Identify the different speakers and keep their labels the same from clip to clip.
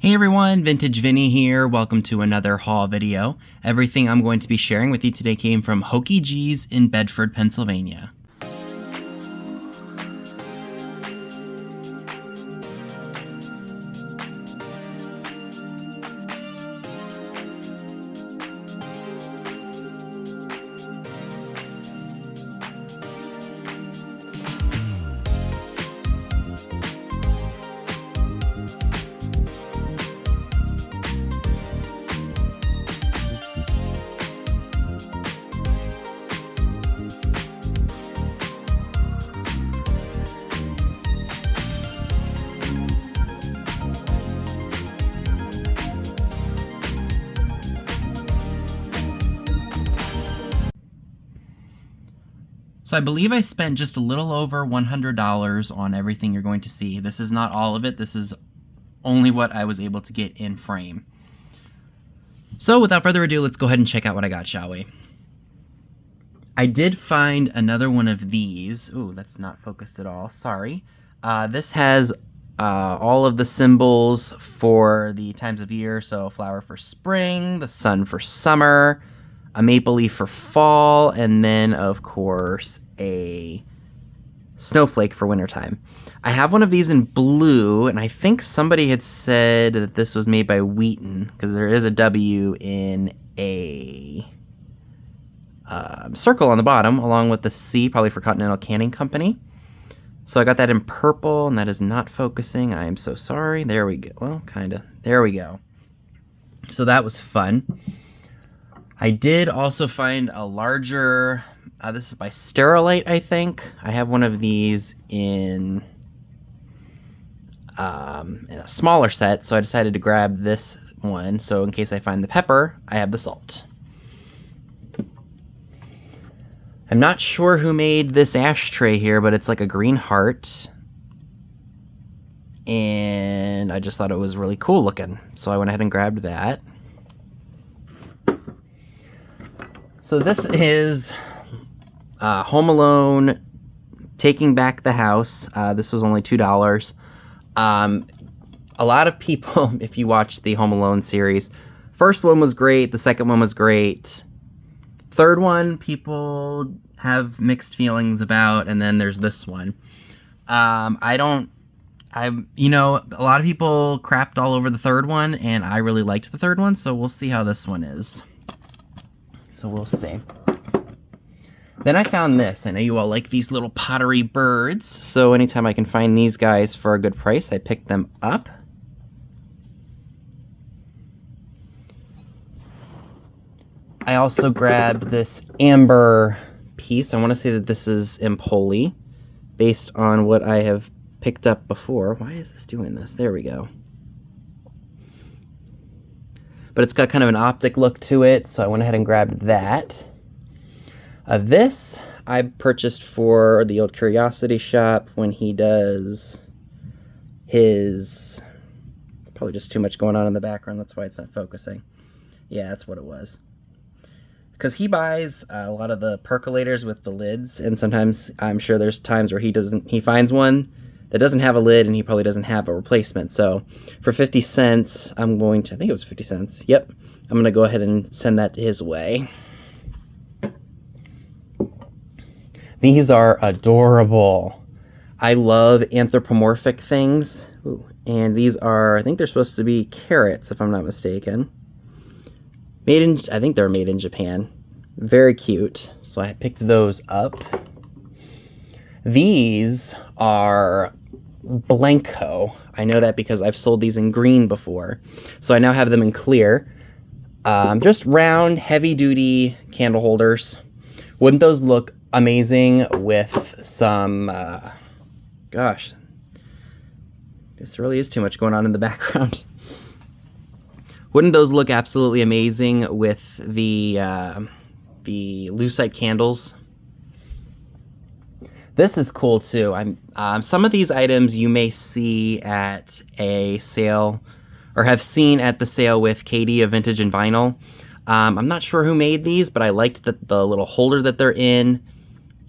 Speaker 1: Hey everyone, Vintage Vinny here. Welcome to another haul video. Everything I'm going to be sharing with you today came from Hokey G's in Bedford, Pennsylvania. So I believe I spent just a little over $100 on everything you're going to see. This is not all of it. This is only what I was able to get in frame. So without further ado, let's go ahead and check out what I got, shall we? I did find another one of these. Ooh, that's not focused at all. Sorry. This has all of the symbols for the times of year. So flower for spring, the sun for summer, a maple leaf for fall, and then, of course, a snowflake for wintertime. I have one of these in blue, and I think somebody had said that this was made by Wheaton, because there is a W in a circle on the bottom, along with the C, probably for Continental Canning Company. So I got that in purple, and that is not focusing. I am so sorry. There we go. Well, kind of. There we go. So that was fun. I did also find a larger, this is by Sterilite, I think. I have one of these in a smaller set, so I decided to grab this one. So in case I find the pepper, I have the salt. I'm not sure who made this ashtray here, but it's like a green heart. And I just thought it was really cool looking, so I went ahead and grabbed that. So this is Home Alone, Taking Back the House. This was only $2. A lot of people, if you watch the Home Alone series, first one was great, the second one was great. Third one, people have mixed feelings about, and then there's this one. A lot of people crapped all over the third one, and I really liked the third one, so we'll see how this one is. So we'll see. Then I found this. I know you all like these little pottery birds, so anytime I can find these guys for a good price, I pick them up. I also grabbed this amber piece. I want to say that this is Empoli, based on what I have picked up before. Why is this doing this? There we go. But it's got kind of an optic look to it, so I went ahead and grabbed that. This I purchased for the old Curiosity Shop when he does his... Probably just too much going on in the background, that's why it's not focusing. Yeah, that's what it was. Because he buys a lot of the percolators with the lids, and sometimes I'm sure there's times where he finds one that doesn't have a lid, and he probably doesn't have a replacement. So for 50 cents, I think it was 50 cents. Yep. I'm going to go ahead and send that his way. These are adorable. I love anthropomorphic things. Ooh, and these are, I think they're supposed to be carrots, if I'm not mistaken. I think they're made in Japan. Very cute. So I picked those up. These are Blanco. I know that because I've sold these in green before. So I now have them in clear. Just round, heavy-duty candle holders. Wouldn't those look amazing with some... gosh. This really is too much going on in the background. Wouldn't those look absolutely amazing with the lucite candles? This is cool too. Some of these items you may see at a sale, or have seen at the sale with Katie of Vintage and Vinyl. I'm not sure who made these, but I liked the little holder that they're in.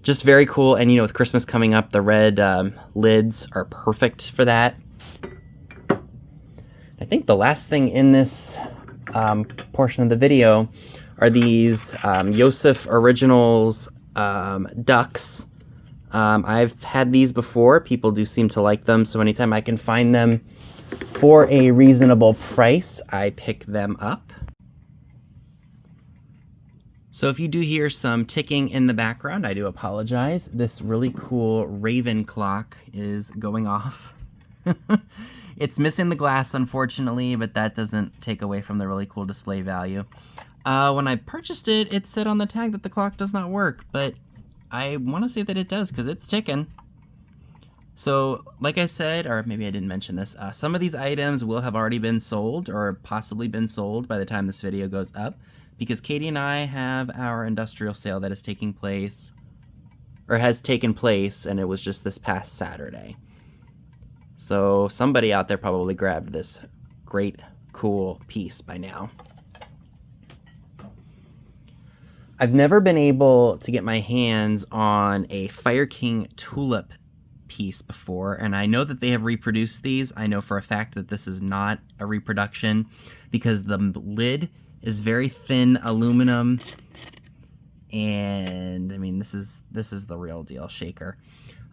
Speaker 1: Just very cool, and with Christmas coming up, the red lids are perfect for that. I think the last thing in this portion of the video are these Yosef Originals ducks. I've had these before. People do seem to like them, so anytime I can find them for a reasonable price, I pick them up. So if you do hear some ticking in the background, I do apologize. This really cool Raven clock is going off. It's missing the glass, unfortunately, but that doesn't take away from the really cool display value. When I purchased it, it said on the tag that the clock does not work, but I want to say that it does because it's ticking. So, like I said, or maybe I didn't mention this, some of these items will have already been sold or possibly been sold by the time this video goes up, because Katie and I have our industrial sale that is taking place, or has taken place, and it was just this past Saturday. So somebody out there probably grabbed this great, cool piece by now. I've never been able to get my hands on a Fire King tulip piece before, and I know that they have reproduced these. I know for a fact that this is not a reproduction because the lid is very thin aluminum, and I mean this is the real deal shaker.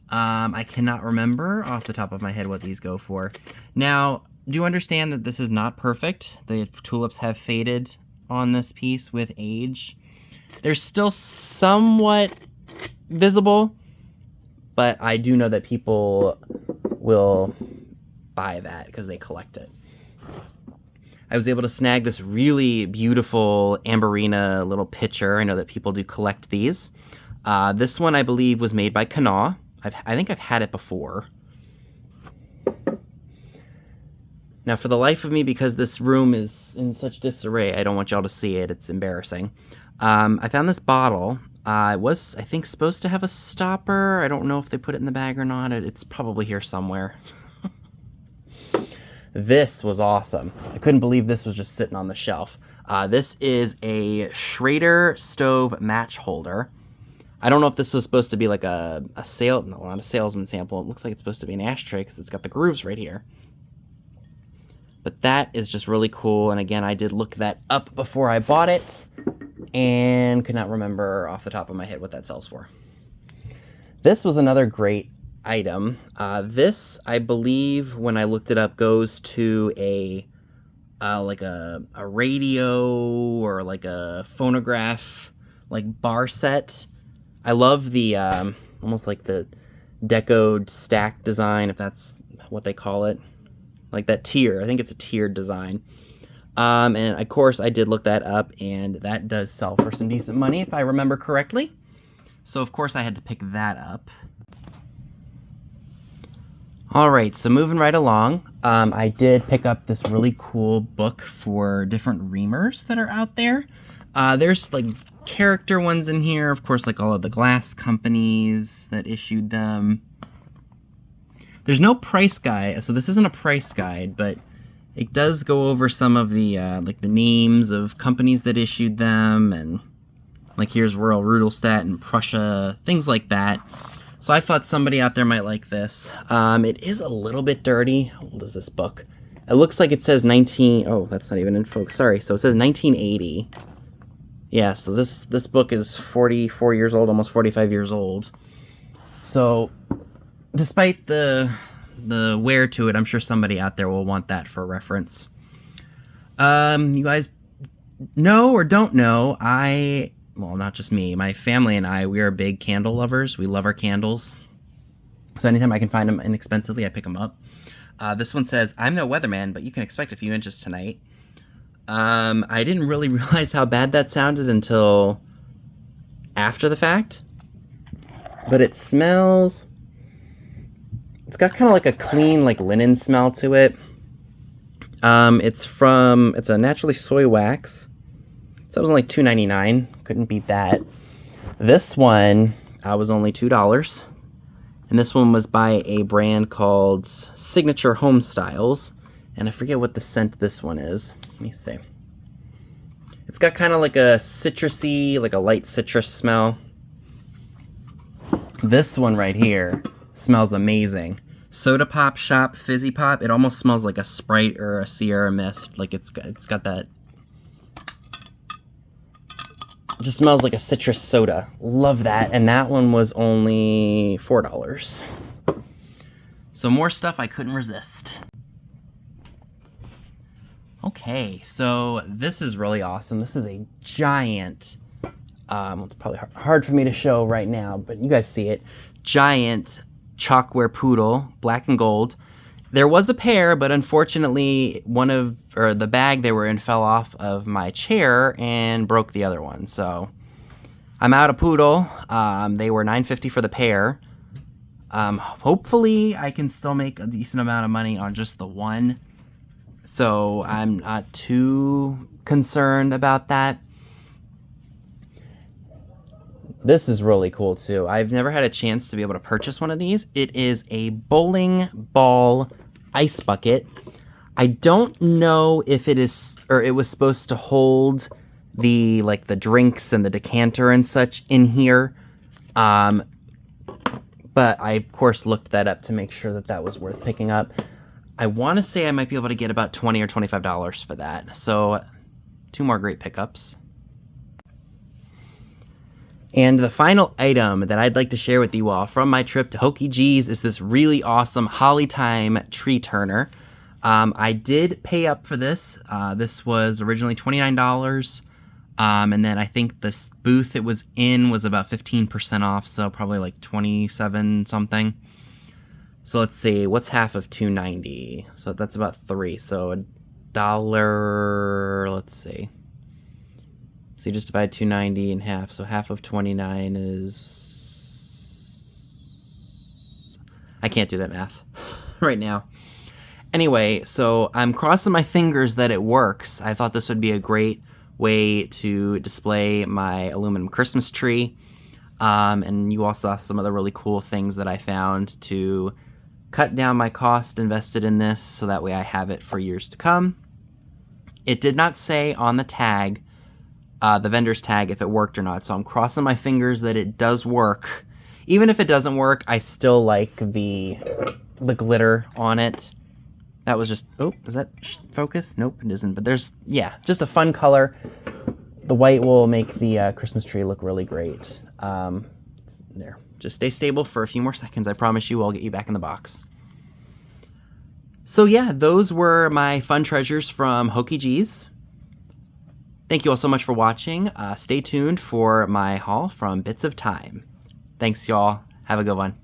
Speaker 1: I cannot remember off the top of my head what these go for. Now, do understand that this is not perfect. The tulips have faded on this piece with age. They're still somewhat visible, but I do know that people will buy that because they collect it. I was able to snag this really beautiful Amberina little pitcher. I know that people do collect these. This one, I believe, was made by Kanawha. I think I've had it before. Now, for the life of me, because this room is in such disarray, I don't want y'all to see it. It's embarrassing. I found this bottle. It was, I think, supposed to have a stopper. I don't know if they put it in the bag or not. It's probably here somewhere. This was awesome. I couldn't believe this was just sitting on the shelf. This is a Schrader stove match holder. I don't know if this was supposed to be like no, not a salesman sample. It looks like it's supposed to be an ashtray because it's got the grooves right here. But that is just really cool. And again, I did look that up before I bought it and could not remember off the top of my head what that sells for. This was another great item. This, I believe, when I looked it up, goes to like a radio or like a phonograph, like bar set. I love the almost like the decoed stack design, if that's what they call it, like that tier. I think it's a tiered design. And of course, I did look that up, and that does sell for some decent money, if I remember correctly. So of course, I had to pick that up. All right, so moving right along, I did pick up this really cool book for different reamers that are out there. There's like character ones in here, of course, like all of the glass companies that issued them. There's no price guide, so this isn't a price guide, but it does go over some of the like the names of companies that issued them, and like here's Royal Rudolstadt and Prussia, things like that. So I thought somebody out there might like this. It is a little bit dirty. How old is this book? It looks like it says oh, that's not even in focus. Sorry. So it says 1980. Yeah, so this book is 44 years old, almost 45 years old. So despite the wear to it, I'm sure somebody out there will want that for reference. You guys know or don't know, well, not just me, my family and I, we are big candle lovers. We love our candles. So anytime I can find them inexpensively, I pick them up. This one says, "I'm no weatherman, but you can expect a few inches tonight." I didn't really realize how bad that sounded until after the fact. But it smells... It's got kind of like a clean, like linen smell to it. It's a naturally soy wax. So it was only $2.99. Couldn't beat that. This one was only $2. And this one was by a brand called Signature Home Styles. And I forget what the scent this one is. Let me see. It's got kind of like a citrusy, like a light citrus smell. This one right here smells amazing. Soda Pop Shop Fizzy Pop. It almost smells like a Sprite or a Sierra Mist. Like it's got that. It just smells like a citrus soda. Love that. And that one was only $4. So more stuff I couldn't resist. Okay, so this is really awesome. This is a giant, it's probably hard for me to show right now, but you guys see it. Giant Chalkware Poodle, black and gold. There was a pair, but unfortunately the bag they were in fell off of my chair and broke the other one. So I'm out of poodle. They were $9.50 for the pair. Hopefully I can still make a decent amount of money on just the one. So I'm not too concerned about that. This is really cool too. I've never had a chance to be able to purchase one of these. It is a bowling ball ice bucket. I don't know if it was supposed to hold the drinks and the decanter and such in here. But I of course looked that up to make sure that that was worth picking up. I want to say I might be able to get about $20 or $25 for that. So 2 more great pickups. And the final item that I'd like to share with you all from my trip to Hokey G's is this really awesome Holly Time tree turner. I did pay up for this. This was originally $29. And then I think this booth it was in was about 15% off, so probably like 27 something. So let's see, what's half of $2.90? So that's about $3. So $1, let's see. So you just divide $2.90 in half. So half of 29 is... I can't do that math right now. Anyway, so I'm crossing my fingers that it works. I thought this would be a great way to display my aluminum Christmas tree. And you all saw some of the really cool things that I found to cut down my cost invested in this, so that way I have it for years to come. It did not say on the tag, the vendor's tag, if it worked or not, so I'm crossing my fingers that it does work. Even if it doesn't work, I still like the glitter on it. That was just, oh, is that focus? Nope, it isn't, but there's, yeah, just a fun color. The white will make the Christmas tree look really great. There, just stay stable for a few more seconds. I promise you I'll get you back in the box. So yeah, those were my fun treasures from Hokey G's. Thank you all so much for watching. Stay tuned for my haul from Bits of Time. Thanks, y'all. Have a good one.